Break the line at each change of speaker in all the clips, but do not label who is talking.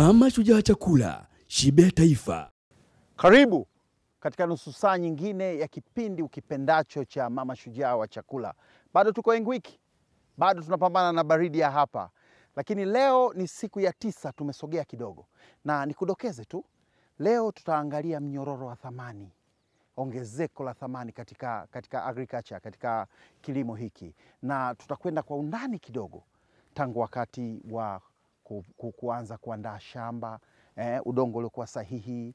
Mama Shujaa Chakula, shibe ya taifa.
Karibu katika nusu saa nyingine ya kipindi ukipendacho cha Mama Shujaa wa Chakula. Bado tuko Engwiki, bado tunapambana na baridi ya hapa. Lakini leo ni siku ya 9, tumesogea kidogo. Na nikudokeze tu, leo tutaangalia mnyororo wa thamani, ongezeko la thamani katika agriculture, katika kilimo hiki. Na tutakwenda kwa undani kidogo, tangu wakati wa kuanza kuandaa shamba, udongo uliokuwa sahihi,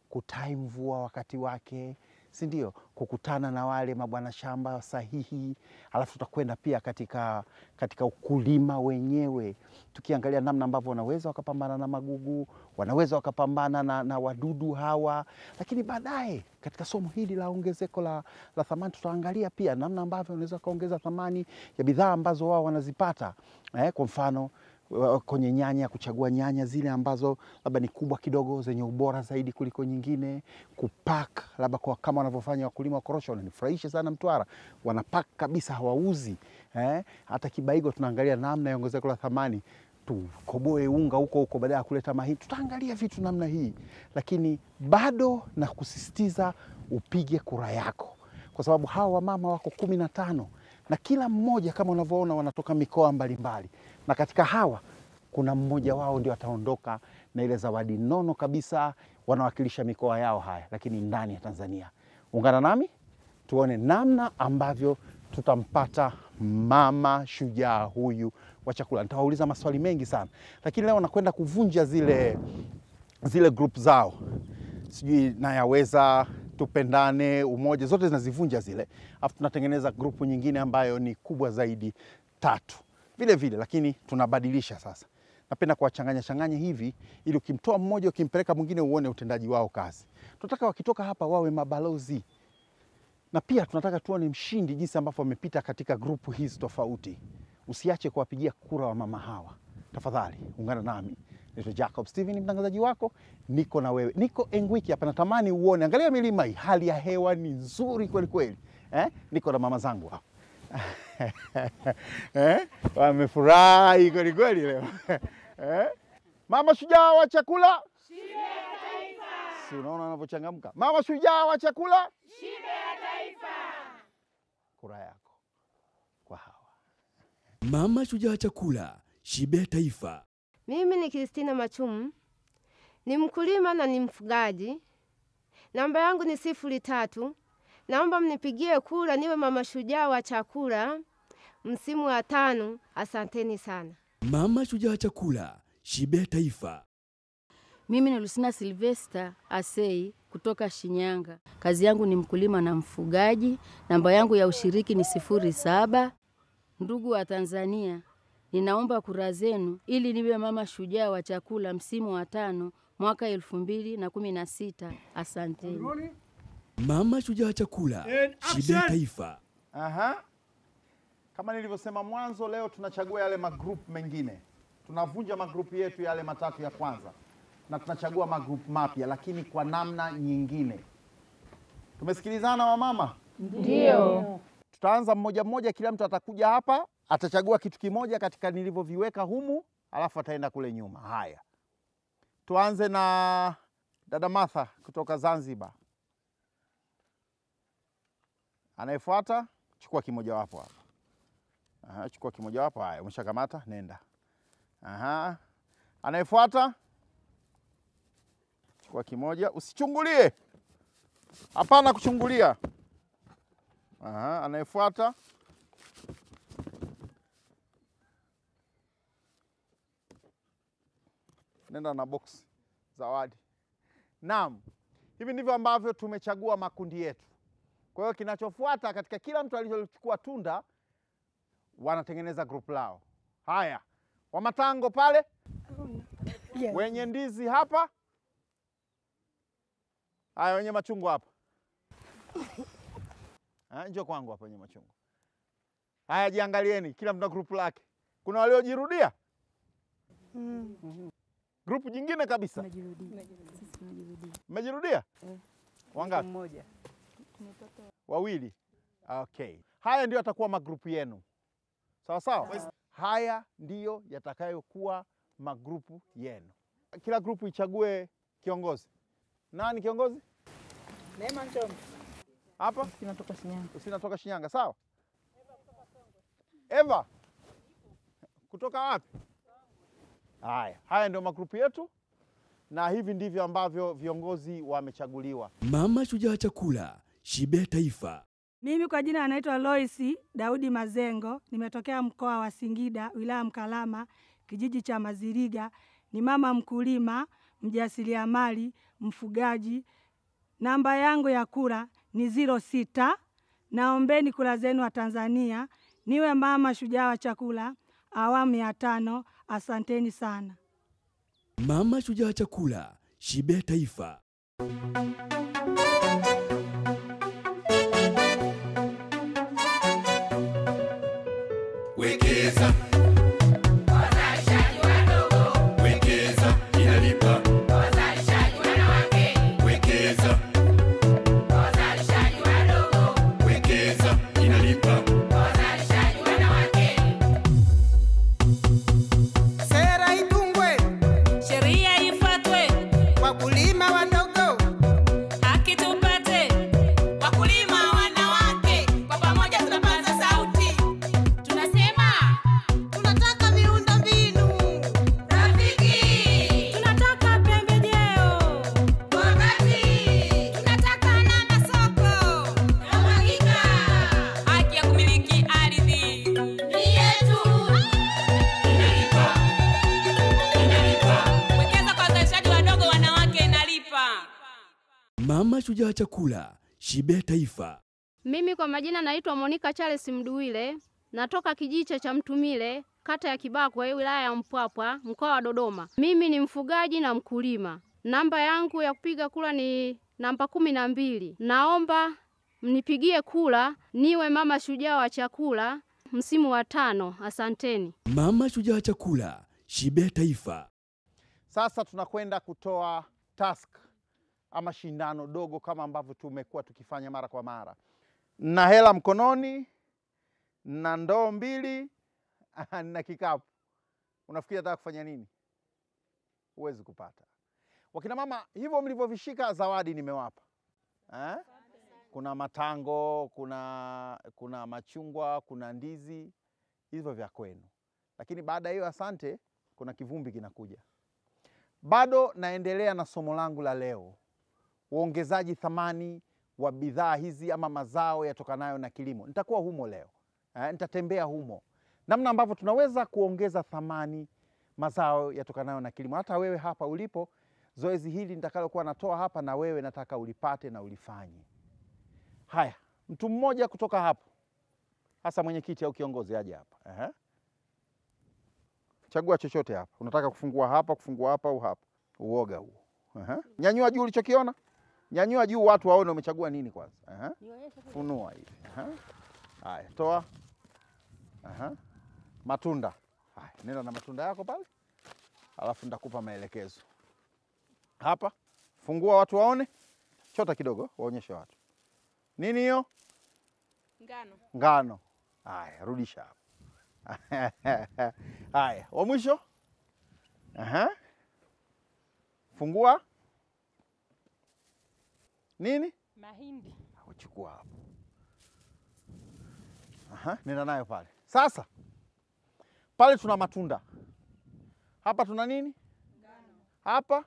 kutai mvua wakati wake, si ndio? Kukutana na wale mabwana shamba sahihi. Alafu tutakwenda pia katika ukulima wenyewe, tukiangalia namna ambavyo wanaweza wakapambana na magugu, wanaweza wakapambana na wadudu hawa. Lakini baadaye katika somo hili la ongezeko la thamani, tutaangalia pia namna ambavyo wanaweza kaongeza thamani ya bidhaa ambazo wao wanazipata. Kwa mfano kwenye nyanya, kuchagua nyanya zile ambazo labda ni kubwa kidogo, zenye ubora zaidi kuliko nyingine, kupack labda kwa kama wanavyofanya wakulima wa korosho. Wananifurahisha sana Mtwara, wanapack kabisa, hawauzi. Hata Kibaigo tunaangalia namna ya ongezeko la thamani, tukoboe unga huko baada ya kuleta mahindi. Tutaangalia vitu namna hii, lakini bado na kusisitiza upige kura yako, kwa sababu hawa wamama wako 15 na kila mmoja kama unavyoona wanatoka mikoa mbalimbali, na katika hawa kuna mmoja wao ndio ataondoka na ile zawadi nono kabisa, wanawakilisha mikoa yao haya lakini ndani ya Tanzania. Ungana nami tuone namna ambavyo tutampata mama shujaa huyu wa chakula. Nitawauliza maswali mengi sana, lakini leo nakwenda kuvunja zile group zao. Sijui nayaweza, tupendane, umoja, zote zinazivunja zile. Alafu tunatengeneza grupu nyingine ambayo ni kubwa zaidi, 3 vile, lakini tunabadilisha sasa. Napenda kuwachanganya hivi ili ukimtoa mmoja ukimpeleka mwingine uone utendaji wao kazi. Tunataka wakitoka hapa wawe mabalozi. Na pia tunataka tuone mshindi jinsi ambavyo wamepita katika grupu hizi tofauti. Usiache kuwapigia kura wa mama hawa. Tafadhali ungana nami. Naitwa Jacob Steven, mtangazaji wako. Niko na wewe. Niko Engwiki hapa, natamani uone. Angalia milima hii, hali ya hewa ni nzuri kweli kweli. Niko na mama zangu hapa. Wamefurahi kweli kweli leo. Mama Shujaa wa Chakula, shibe ya taifa. Si unaona anavyochangamka? Mama Shujaa wa Chakula, shibe ya taifa. Kura yako kwa hawa.
Mama Shujaa wa Chakula, shibe ya taifa.
Mimi ni Kristina Machumu, ni mkulima na ni mfugaji. Namba yangu ni 03. Naomba mnipigie kura niwe mama shujaa wa chakula msimu wa 5. Asanteni sana.
Mama Shujaa wa Chakula, shibe ya taifa.
Mimi ni Lucina Sylvester Asei kutoka Shinyanga. Kazi yangu ni mkulima na mfugaji. Namba yangu ya ushiriki ni 07. Ndugu wa Tanzania, ninaomba kura zenu ili niwe mama shujaa wa chakula msimu wa 5 mwaka 2016. Asanteni.
Mama Shujaa wa Chakula, shibe ya taifa.
Kama nilivyosema mwanzo, leo tunachagua yale magroup mengine. Tunavunja magroup yetu yale 3 ya kwanza na tunachagua magroup mapya, lakini kwa namna nyingine. Tumesikilizana wa mama?
Ndio.
Tutaanza mmoja, kila mtu atakuja hapa, atachagua kitu kimoja katika nilivyoviweka humu, alafu ataenda kule nyuma. Haya. Tuanze na dada Martha kutoka Zanzibar. Anayefuata, chukua kimoja wapo hapa. Chukua kimoja wapo. Haya, umeshakamata, nenda. Anayefuata, chukua kimoja, usichungulie. Hapana kuchungulia. Anayefuata, nenda na box zawadi. Naam, hivi ndivyo ambavyo tumechagua makundi yetu. Kwa hiyo kinachofuata, katika kila mtu alichochukua tunda, wanatengeneza group lao. Haya, wa matango pale, wenye ndizi hapa. Haya, wenye machungwa hapa. Njoo kwangu hapa wenye machungwa. Haya, jiangalieni, kila mtu na group lake. Kuna waliojirudia? Group jingine kabisa. Mmejirudia? Wangapi?
Mmoja.
2. Okay. Haya ndio yatakuwa magrupu yenu. Sawa sawa? Haya ndio yatakayokuwa magrupu yenu. Kila grupu ichague kiongozi. Nani kiongozi?
Neema Njombe.
Hapa?
Tunatoka Shinyanga.
Usinatoka Shinyanga, sawa? Eva. Kutoka wapi? Haya ndio magrupu yetu na hivi ndivyo ambavyo viongozi wamechaguliwa.
Mama Shujaa wa Chakula, Shibe Taifa.
Mimi kwa jina anaitwa Loisi Daudi Mazengo, nimetokea mkoa wa Singida, wilaya Mkalama, kijiji cha Maziriga. Ni mama mkulima, mjasiriamali, mfugaji. Namba yangu ya kura ni 06. Naombeni kura zenu wa Tanzania. Niwe mama shujaa wa chakula awamu ya 5. Asanteni sana.
Mama Shujaa wa Chakula, Shibe Taifa.
Wekeza. Wazalishaji wadogo. Wekeza, inalipa. Wazalishaji wanawake. Wekeza. Wazalishaji wadogo. Wekeza, inalipa. Wazalishaji wanawake.
Sera itungwe,
Sheria ifuatwe,
wakulima wadogo,
haki tupate.
wakulima wanawake, kwa pamoja tunapaza sauti.
Tunasema
Tunataka miundombinu rafiki,
tunataka pembejeo,
wakati tunataka na masoko ya uhakika.
haki ya kumiliki ardhi
Ni yetu.
Inalipa. Inalipa.
Wekeza kwa wazalishaji wadogo wanawake, inalipa.
Mama Shujaa wa Chakula, Shibe Taifa.
Mimi kwa majina naitwa Monica Charles Mduwile, natoka kijiji cha Mtumile, kata ya Kibakwe, wilaya ya Mpwapwa, mkoa wa Dodoma. Mimi ni mfugaji na mkulima. Namba yangu ya kupiga kura ni namba 12. Naomba mnipigie kura niwe mama shujaa wa chakula msimu wa 5. Asanteni.
Mama Shujaa wa Chakula, Shibe Taifa.
Sasa tunakwenda kutoa task ama shindano dogo kama ambavyo tumekuwa tukifanya mara kwa mara. Na hela mkononi, na ndoo 2, na kikapu. Unafikiri nataka kufanya nini? Huwezi kupata. Wakina mama, hivyo mlivyovishika zawadi nimewapa. Kuna matango, kuna machungwa, kuna ndizi, hivyo vya kwenu. Lakini baada ya hiyo asante, kuna kivumbi kinakuja. Bado naendelea na somo langu la leo. Uongezaji thamani wa bidhaa hizi ama mazao yatokanayo na kilimo. Nitakuwa humo leo. Nitatembea humo. Namna ambavyo tunaweza kuongeza thamani mazao yatokanayo na kilimo. Hata wewe hapa ulipo, zoezi hili nitakalokuwa natoa hapa na wewe nataka ulipate na ulifanye. Haya, mtu mmoja kutoka hapo. Hasa mwenyekiti au kiongozi aje hapa. Chagua chochote hapa. Unataka kufungua hapa au hapa? Uoga huo. Nyanyua juu ulichokiona. Nyanyua juu watu waone umechagua nini kwanza. Funua hivi. Haya, toa. Matunda. Haya, nenda na matunda yako pale. Alafu nitakupa maelekezo. Hapa, fungua watu waone. Chota kidogo, waonyeshe watu. Nini hiyo?
Ngano.
Ngano. Haya, rudisha hapa. Haya, wa mwisho. Fungua. Nini?
Mahindi.
Uchukua hapo. Nenda nayo pale. Sasa pale tuna matunda. Hapa tuna nini? Ngano. Hapa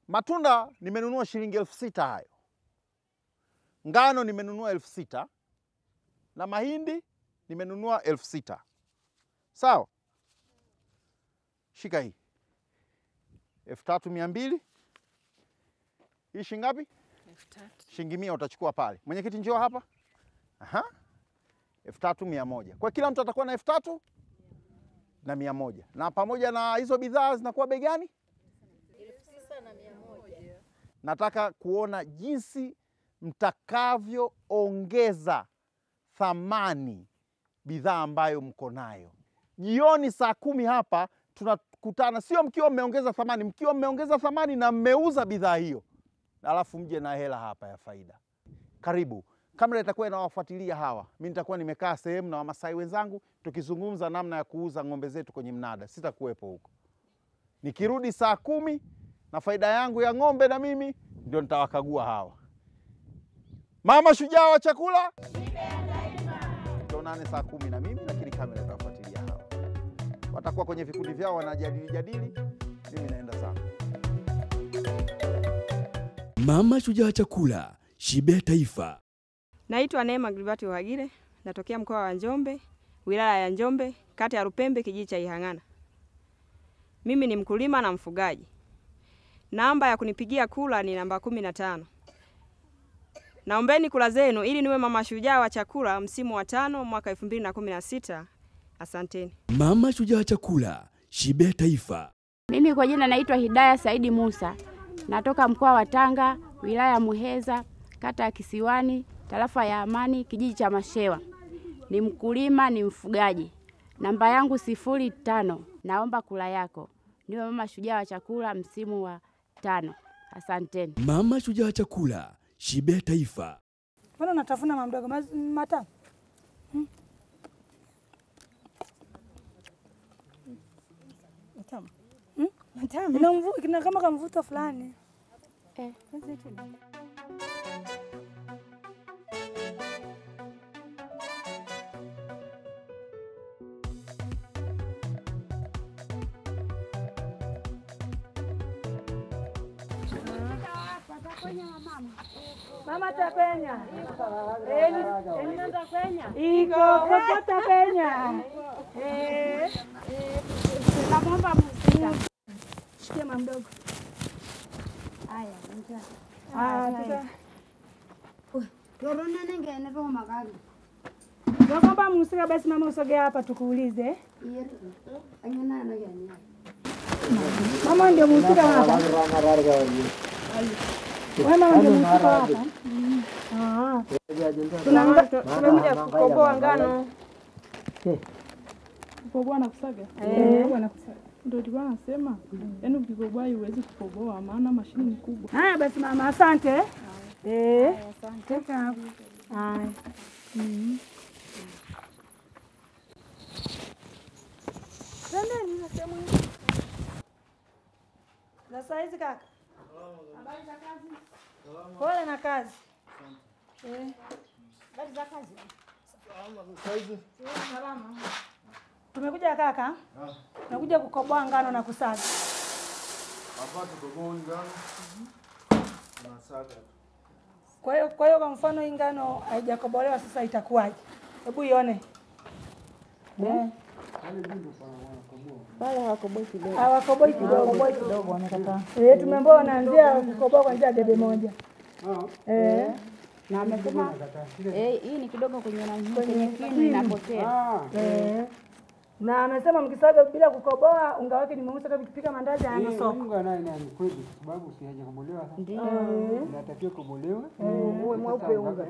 matunda nimenunua shilingi 6,000 hayo. Ngano nimenunua 6,000 na mahindi nimenunua 6,000. Sawa? Shika hii. 3,200. Hii shilingi ngapi?
3,000.
Shilingi 100 utachukua pale. Mwenyekiti njoo hapa. 3,100. Kwa kila mtu atakuwa na 3,100. Na pamoja na hizo bidhaa zinakuwa bei gani?
9,100.
Nataka kuona jinsi mtakavyoongeza thamani bidhaa ambayo mko nayo. Jioni saa 10 hapa tunakutana, sio mkiwa mmeongeza thamani, mkiwa mmeongeza thamani na mmeuza bidhaa hiyo. Alafu mje na hela hapa ya faida. Karibu. Kamera itakuwa inawafuatilia hawa. Mimi nitakuwa nimekaa sehemu na Wamasai wenzangu tukizungumza namna ya kuuza ng'ombe zetu kwenye mnada. Sitakuwepo huko. Nikirudi saa 10 na faida yangu ya ng'ombe na mimi ndio nitawakagua hawa. Mama shujaa wa chakula. Tuonane saa 10 na mimi, lakini kamera itafuatilia hawa. Watakuwa kwenye vikundi vyao wanajadili, mimi naenda sana.
Mama shujaa wa chakula, shibe taifa.
Naitwa Neema Gribati Wagire, natokea mkoa wa Njombe, wilaya ya Njombe, kata ya Rupembe, kijiji cha Ihang'ana. Mimi ni mkulima na mfugaji. Namba ya kunipigia kula ni namba 15. Naombeni kula zenu ili niwe mama shujaa wa chakula msimu wa 5 mwaka 2016. Asanteni.
Mama shujaa wa chakula, shibe taifa.
Mimi kwa jina naitwa Hidaya Saidi Musa. Natoka mkoa wa Tanga, wilaya ya Muheza, kata ya Kisiwani, tarafa ya Amani, kijiji cha Mashewa. Ni mkulima, ni mfugaji. Namba yangu 05. Naomba kula yako. Niwe mama shujaa wa chakula msimu wa 5. Asanteni.
Mama shujaa wa chakula, shibe taifa.
Mbona unatafuna mama mdogo matamu? Matamu. Matamu. Kina kama kamvuto fulani. Mama tapenya. Iko kokota penya.
Naomba msika.
Shikia mama mdogo.
Haya, njoo.
Tuta.
Corona ningene roho magari.
Naomba msika basi mama usogea hapa tukuulize.
Anyana na gani?
Mama ndio msika hapa. Wewe mama ndio msika hapa.
Tumekuja kukoboa ngano.
Kukoboa na kusaga? Na kusaga. Ndio tulikuwa nasema, yaani ukikoboa huwezi kukoboa maana mashine ni kubwa.
Haya basi mama, asante.
Asante.
Haya. Nani nasema hivi? Na saa hizi kaka. Habari za kazi? Pole na kazi. Habari za kazi? Salama. Tumekuja kaka. Nakuja kukoboa ngano na kusaga.
Hapa tukoboa ngano. Na saga.
Kwa hiyo kwa mfano hii ngano haijakobolewa sasa itakuwaje? Hebu ione.
Bale hawakoboi kidogo.
Hawakoboi kidogo wanakataa. Tumeambiwa wanaanzia kukoboa kwa njia debe moja.
Na amesema hii ni kidogo kwenye kini inapotea.
Na amesema mkisaga bila kukoboa unga wake ni mweusi hata ukipika mandazi hayana soko.
Unga naye ni kweli sababu si hajakobolewa sasa.
Ndio.
Inatakiwa kukobolewe.
Uwe mweupe unga.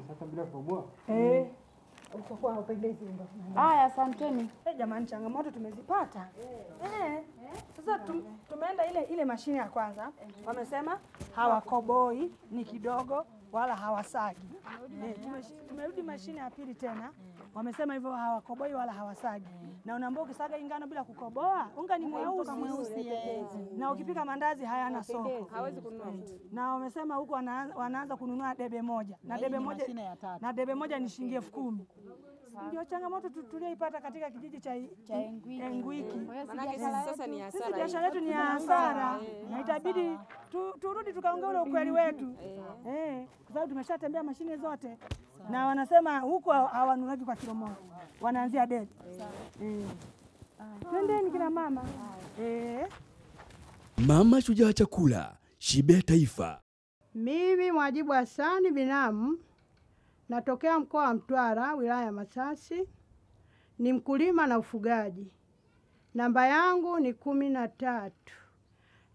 Sasa bila kukoboa.
Utakuwa haupendezi unga.
Haya, asanteni.
Jamani, changamoto tumezipata. Sasa tumeenda ile mashine ya kwanza. Wamesema hawakoboi ni kidogo wala hawasagi. Tumerudi mashine ya pili tena. Wamesema hivyo hawakoboi wala hawasagi. Na unaambia ukisaga ngano bila kukoboa, unga ni mweusi. Na ukipika mandazi hayana soko.
Hawezi kununua.
Na wamesema huko wanaanza kununua debe moja. Na debe moja ni shilingi 10,000. Ndio changamoto tulioipata katika kijiji cha Engwiki.
Maana sasa ni hasara.
Sisi biashara yetu ni hasara. Na itabidi turudi tukaongea ule ukweli wetu. Kwa sababu tumeshatembea mashine zote. Na wanasema huko hawanunuaji kwa kilo moja. Wanaanzia debe. Twendeni kina mama.
Mama shujaa wa chakula, shibe taifa.
Mimi Mwajibu Hasani Binamu, natokea mkoa wa Mtwara, wilaya ya Masasi. Ni mkulima na ufugaji. Namba yangu ni 13.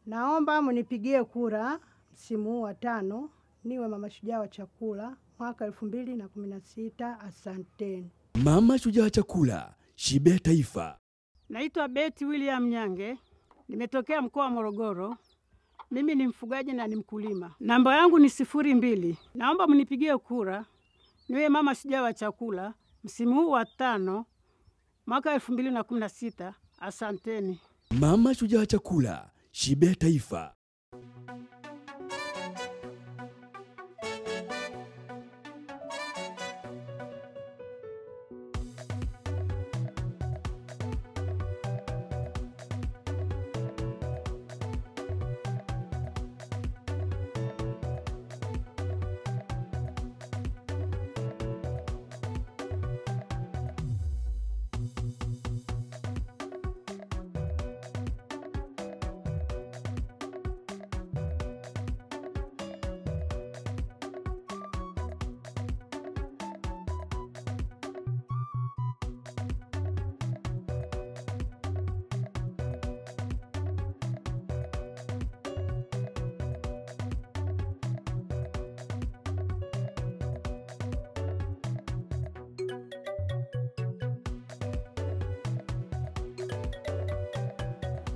Naomba mnipigie kura msimu wa 5 niwe mama shujaa wa chakula mwaka 2016. Asanteni.
Mama shujaa wa chakula, shibe taifa.
Naitwa Betty William Nyange. Nimetokea mkoa wa Morogoro. Mimi ni mfugaji na ni mkulima. Namba yangu ni 02. Naomba mnipigie kura niwe mama shujaa wa chakula msimu huu wa 5 mwaka 2016. Asanteni.
Mama Shujaa Chakula, shibe taifa.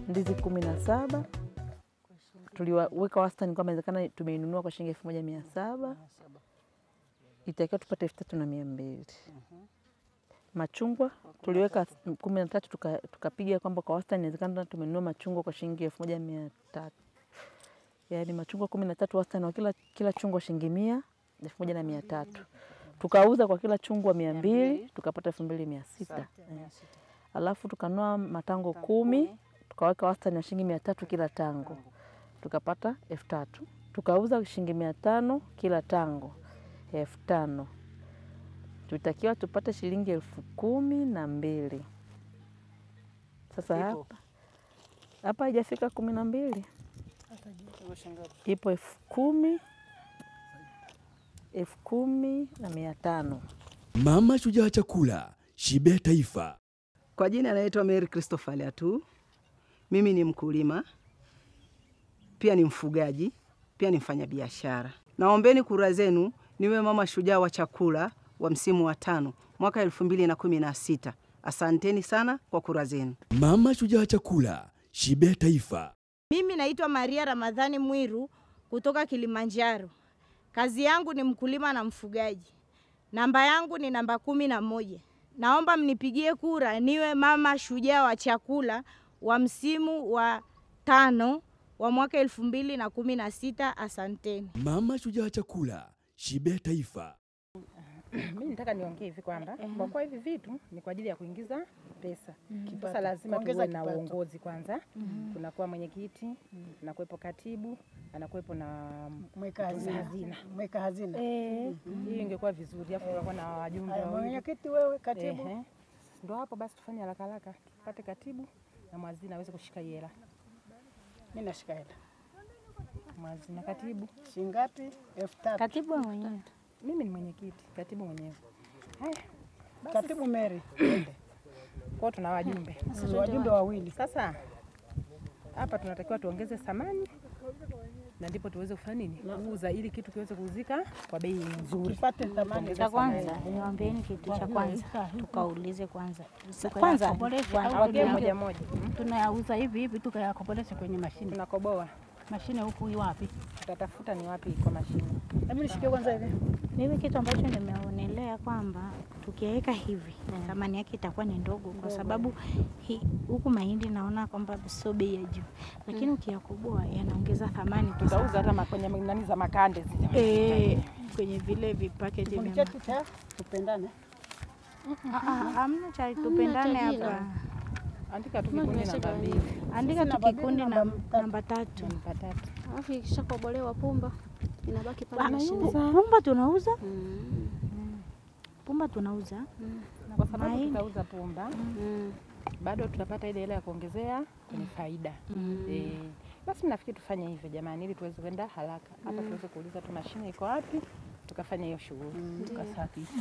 Ndizi 17 tuliweka wastani kwamba inawezekana tumeinunua kwa shilingi 1700, itakiwa tupate 3200. Machungwa tuliweka 13 tukapiga kwamba kwa wastani inawezekana tumenunua machungwa kwa shilingi 1300. Yaani machungwa 13 wastani wa kila chungwa shilingi 100, 1300. Tukauza kwa kila chungwa 200 tukapata 2600. Alafu tukanua matango 10 tukaweka wastani wa shilingi 300 kila tango, tukapata 3000. Tukauza shilingi 500 kila tango, 5000. Tutakiwa tupate shilingi 12,000. Sasa hapa haijafika 12. Ipo 10,500.
Mama Shujaa Chakula, shibe taifa.
Kwa jina naitwa Mary Christopher Liatu. Mimi ni mkulima, pia ni mfugaji, pia ni mfanyabiashara. Naombeni kura zenu niwe mama shujaa wa chakula wa msimu wa 5 mwaka 2016. Asanteni sana kwa kura zenu.
Mama Shujaa Chakula, shibe taifa.
Mimi naitwa Maria Ramadhani Mwiru kutoka Kilimanjaro. Kazi yangu ni mkulima na mfugaji. Namba yangu ni namba 11. Naomba mnipigie kura niwe mama shujaa wa chakula wa msimu wa 5 wa mwaka 2016. Asanteni.
Mama Shujaa Chakula, shibe taifa.
Mimi nataka niongee hivi kwamba kwa kuwa hivi vitu ni kwa ajili ya kuingiza pesa. Sasa lazima tuwe na uongozi kwanza. Kunakuwa mwenyekiti, anakuwepo katibu, anakuwepo na mweka hazina. Hiyo ingekuwa vizuri. Alafu tunakuwa na wajumbe.
Mwenyekiti wewe, katibu.
Ndio hapo basi tufanye haraka tupate katibu na mwazina aweze kushika hela.
Mimi nashika hela.
Mwazina katibu.
Shingapi? 3000.
Katibu mwenyewe. Mimi ni mwenyekiti, katibu mwenyewe. Haya.
Katibu Mary.
Kwa tuna wajumbe.
Wajumbe wawili.
Sasa hapa tunatakiwa tuongeze thamani na ndipo tuweze kufanya nini? Kuuza ili kitu kiweze kuuzika kwa bei nzuri.
Tupate thamani.
Cha kwanza, niwaambieni kitu cha kwanza. Tukaulize kwanza.
Moja moja.
Tunayauza hivi tukayakobolesha kwenye mashine.
Tunakoboa.
Mashine huku ni wapi?
Tutatafuta ni wapi kwa mashine.
Hebu nishikie kwanza hivi.
Mimi kitu ambacho nimeonelea kwamba tukiweka hivi thamani yake itakuwa ni ndogo kwa sababu huku mahindi naona kwamba sio bei ya juu. Lakini ukiyakoboa yanaongeza thamani.
Tutauza hata kwenye nani za makande zile.
Kwenye vile vipackage
vya tupendane.
Hamna cha tupendane hapa.
Andika tu kikundi namba 2.
Andika tu kikundi namba 3.
Alafu ikishakobolewa pumba inabaki pale mashine.
Pumba tunauza? Pumba tunauza.
Na kwa sababu tutauza pumba, bado tutapata ile hela ya kuongezea kwenye faida. Basi nafikiri tufanye hivyo jamani ili tuweze kwenda haraka. Hapa tuweze kuuliza tu mashine iko wapi, tukafanya hiyo shughuli. Tukasafisha.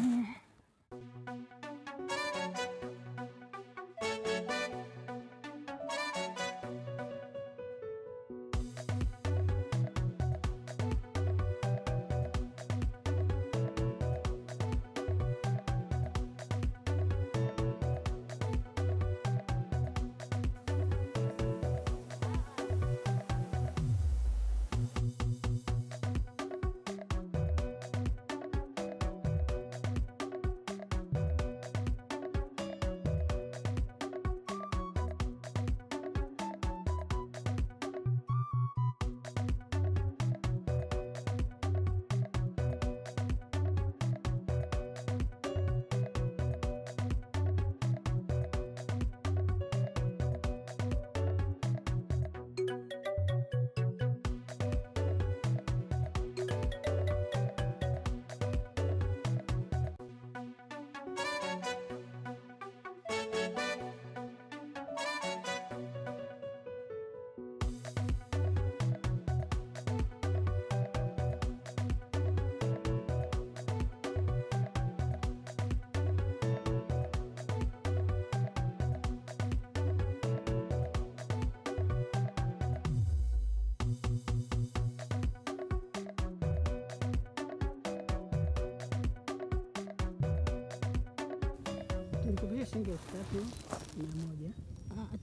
Tulikopesha shilingi 3,100.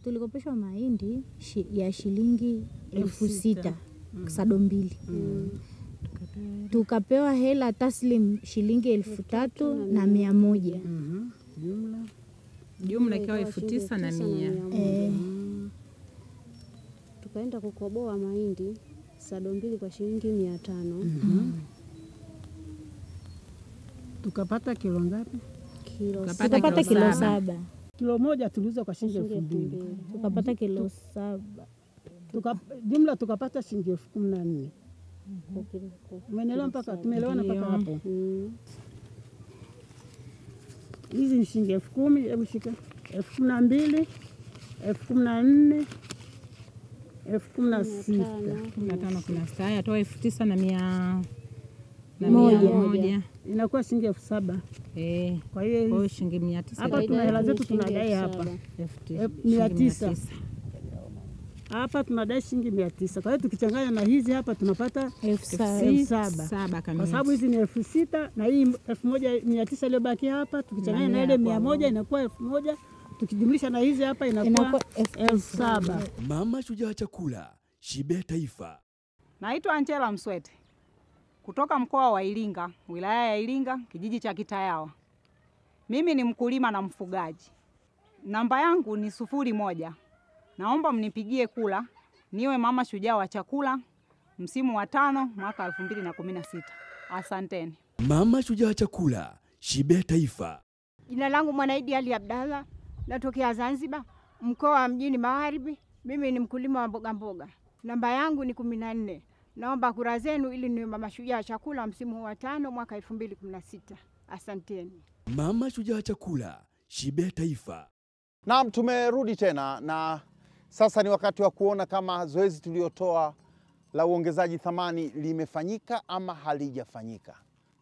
Tulikopeshwa mahindi ya shilingi 6,000 sado mbili. Tukapewa hela taslim shilingi 3,100.
Jumla ikiwa 9,100.
Tukaenda kukoboa mahindi sado mbili kwa shilingi 500.
Tukapata kilo ngapi?
Tukapata kilo 7.
Kilo moja tuliuza kwa shilingi 2,000.
Tukapata kilo 7.
Jumla tukapata shilingi 14,000. Umeelewa mpaka tumeelewana mpaka hapo? Hizi ni shilingi 10,000, hebu shika. 12,000, 14,000, 16,000.
15 kuna saa atoa 9,100.
Inakuwa shilingi 7,000. Kwa hiyo
shilingi 900.
Hapa tuna hela zetu tunadai hapa 900. Hapa tunadai shilingi 900. Kwa hiyo tukichanganya na hizi hapa tunapata 7,000. Kwa sababu hizi ni 6,000 na hii 1,900 iliyobaki hapa tukichanganya na ile 100 inakuwa 1,000. Tukijumlisha na hizi hapa inakuwa 7,000.
Mama Shujaa Chakula, Shibe Taifa.
Naitwa Angela Mswete kutoka mkoa wa Iringa, wilaya ya Iringa, kijiji cha Kitayawa. Mimi ni mkulima na mfugaji. Namba yangu ni 01. Naomba mnipigie kula niwe mama shujaa wa chakula msimu wa 5 mwaka 2016. Asanteni.
Mama Shujaa Chakula, Shibe Taifa.
Jina langu Mwanaidi Ali Abdalla, natokea Zanzibar, mkoa wa Mjini Magharibi. Mimi ni mkulima wa mboga mboga. Namba yangu ni 14. Naomba kura zenu ili niwe mama shujaa chakula msimu wa 5 mwaka 2016. Asanteni.
Mama Shujaa Chakula, Shibe Taifa.
Naam, tumerudi tena na sasa ni wakati wa kuona kama zoezi tuliotoa la uongezaji thamani limefanyika ama halijafanyika.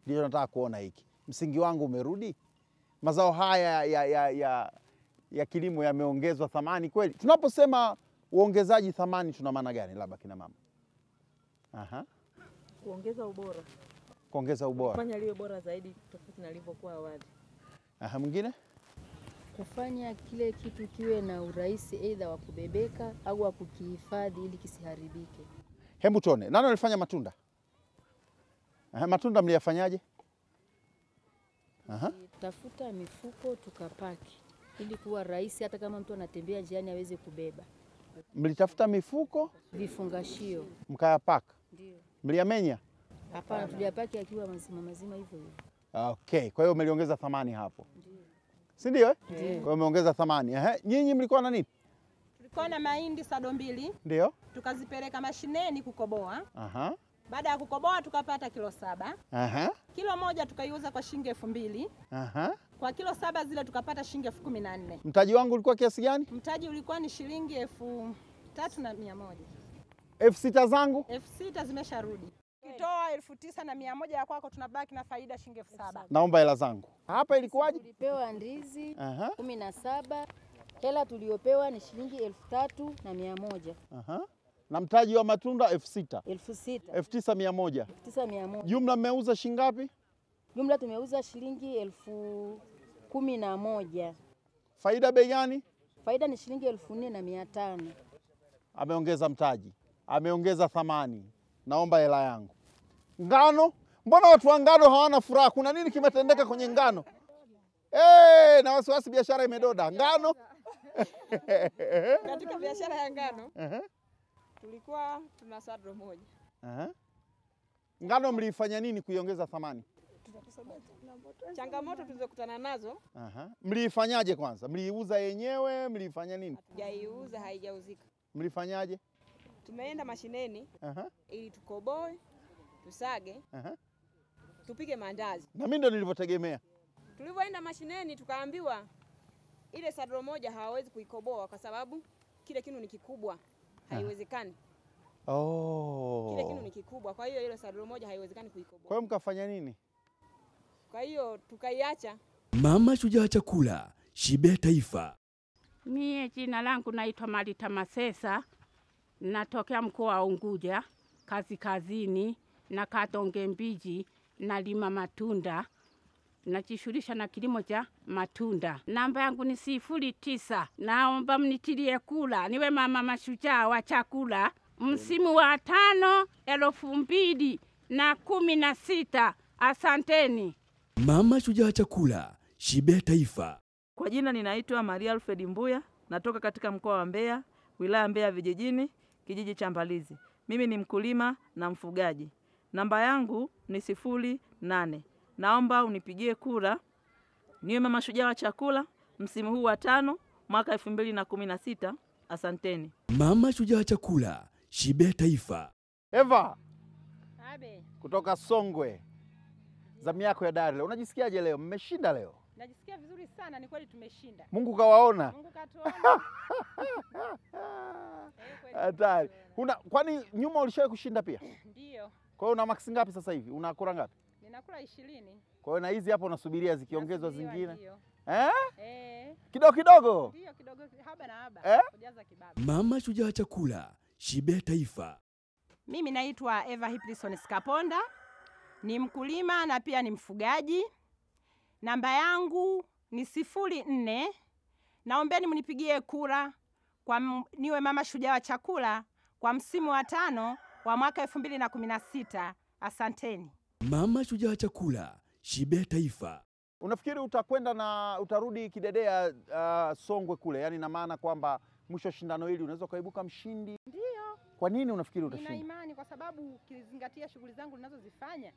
Ndio nataka kuona hiki. Msingi wangu umerudi? Mazao haya ya kilimo yameongezwa thamani kweli? Tunaposema uongezaji thamani tuna maana gani labda kina mama?
Kuongeza ubora.
Kuongeza ubora.
Kufanya liwe bora zaidi tofauti na lilivyokuwa awali.
Mwingine?
Kufanya kile kitu kiwe na urahisi aidha wa kubebeka au wa kukihifadhi ili kisiharibike.
Hebu tuone. Nani alifanya matunda? Matunda mliyafanyaje?
Tafuta mifuko tukapaki ili kuwa rahisi hata kama mtu anatembea njiani aweze kubeba.
Mlitafuta mifuko?
Vifungashio.
Mkayapaka?
Ndio.
Mliyamenya?
Hapana, tuliyapaki akiwa mazima hivyo hivyo.
Okay, kwa hiyo mliongeza thamani hapo. Ndio. Si ndio? Kwa hiyo umeongeza thamani. Nyinyi mlikuwa na nini?
Tulikuwa na mahindi sado mbili.
Ndio.
Tukazipeleka mashineni kukoboa.
Aha.
Baada ya kukoboa tukapata kilo 7.
Aha.
Kilo moja tukaiuza kwa shilingi 2,000.
Aha.
Kwa kilo 7 zile tukapata shilingi 14,000.
Mtaji wangu ulikuwa kiasi gani?
Mtaji ulikuwa ni shilingi 3,100.
6,000 zangu?
6,000 zimesharudi. Kitoa 9,100 ya kwako tunabaki na faida shilingi 7,000.
Naomba hela zangu. Hapa ilikuwaje?
Tulipewa ndizi 17. Hela tuliopewa ni shilingi 3,100.
Na mtaji wa matunda 6,000.
6,000.
9,100. Jumla mmeuza shilingi ngapi?
Jumla tumeuza shilingi 11,000.
Faida bei gani?
Faida ni shilingi 4,500.
Ameongeza mtaji, ameongeza thamani. Naomba hela yangu. Ngano? Mbona watu wa ngano hawana furaha? Kuna nini kimetendeka kwenye ngano? Na wasiwasi biashara imedoda. Ngano?
Katika biashara ya ngano tulikuwa tuna sado moja.
Ngano mlifanya nini kuiongeza thamani?
Changamoto tulizokutana nazo.
Mliifanyaje kwanza? Mliiuza yenyewe? Mlifanya nini?
Hatujaiuza, haijauzika.
Mlifanyaje?
Tumeenda mashineni ili tukoboe, tusage, tupike mandazi.
Na mimi ndo nilivyotegemea.
Tulivyoenda mashineni tukaambiwa ile sadro moja hawawezi kuikoboa kwa sababu kile kinu ni kikubwa, haiwezekani. Kile kinu ni kikubwa, kwa hiyo ile sadro moja haiwezekani kuikoboa.
Kwa hiyo mkafanya nini?
Kwa hiyo tukaiacha.
Mama Shujaa Chakula, Shibe Taifa.
Mie jina langu naitwa Marita Masesa, natokea mkoa wa Unguja, kazini, na Katonge Mbiji, nalima matunda najishughulisha na kilimo cha matunda. Namba yangu ni 09. Naomba mnitilie kula niwe mama mashujaa wa chakula msimu wa 5 2016. Asanteni.
Mama Shujaa Chakula, shibe ya taifa.
Kwa jina ninaitwa Maria Alfred Mbuya, natoka katika mkoa wa Mbeya, wilaya Mbeya vijijini, kijiji cha Mbalizi. Mimi ni mkulima na mfugaji. Namba yangu ni 08. Naomba unipigie kura niwe mama shujaa wa chakula msimu huu wa 5 mwaka 2016. Asanteni.
Mama Shujaa Chakula, shibe ya taifa.
Eva
Abe.
kutoka Songwe, zamu yako ya Dar leo. Unajisikiaje leo? Mmeshinda leo?
Najisikia vizuri sana, ni kweli tumeshinda.
Mungu kawaona.
Mungu katuona.
Hatari. Kwani nyuma ulishawahi kushinda pia?
Ndio.
Kwa hiyo una maksi ngapi sasa hivi? Una kura ngapi?
Ninakula 20.
Kwa hiyo na hizi hapo unasubiria zikiongezwa zingine.
Ndio.
Kidogo kidogo.
Ndio kidogo, haba na haba. Kujaza kibaba.
Mama Shujaa Chakula, shibe ya taifa.
Mimi naitwa Eva Hiplison Skaponda. Ni mkulima na pia ni mfugaji. Namba yangu ni 04. Naombeni mnipigie kura niwe mama shujaa wa chakula kwa msimu wa 5 wa mwaka 2016. Asanteni.
Mama Shujaa Chakula, shibe ya taifa.
Unafikiri utakwenda na utarudi kidedea Songwe kule? Yaani na maana kwamba mwisho shindano hili unaweza kaibuka mshindi?
Ndio.
Kwa nini unafikiri utashinda?
Nina imani kwa sababu ukizingatia shughuli zangu ninazozifanya.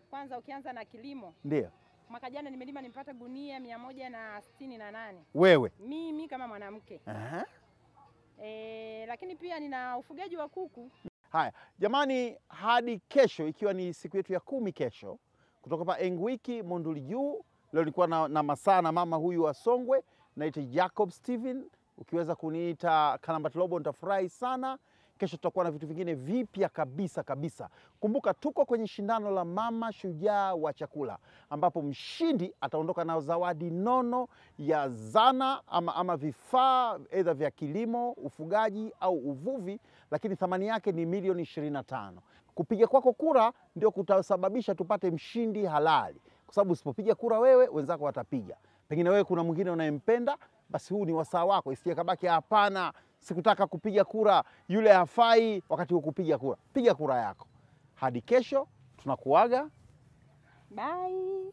Kwanza ukianza na kilimo.
Ndio.
Mwaka jana nimelima nimepata gunia 168.
Wewe?
Mimi kama mwanamke. Lakini pia nina ufugaji wa kuku.
Haya, jamani, hadi kesho ikiwa ni siku yetu ya 10 kesho kutoka pa Engwiki Monduli Juu. Leo nilikuwa na masaa na mama huyu wa Songwe, naitwa Jacob Steven. Ukiweza kuniita Kalambati Lobo nitafurahi sana. Kesho tutakuwa na vitu vingine vipya kabisa kabisa. Kumbuka tuko kwenye shindano la Mama Shujaa wa Chakula ambapo mshindi ataondoka na zawadi nono ya zana ama vifaa aidha vya kilimo, ufugaji au uvuvi, lakini thamani yake ni milioni 25. Kupiga kwako kura ndio kutasababisha tupate mshindi halali. Kwa sababu usipopiga kura wewe, wenzako watapiga. Pengine wewe kuna mwingine unayempenda, basi huu ni wasaa wako. Isiye kabaki hapana, sikutaka kupiga kura, yule hafai, wakati kupiga kura. Piga kura yako. Hadi kesho tunakuaga.
Bye.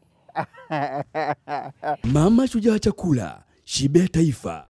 Mama Shujaa Chakula, shibe ya taifa.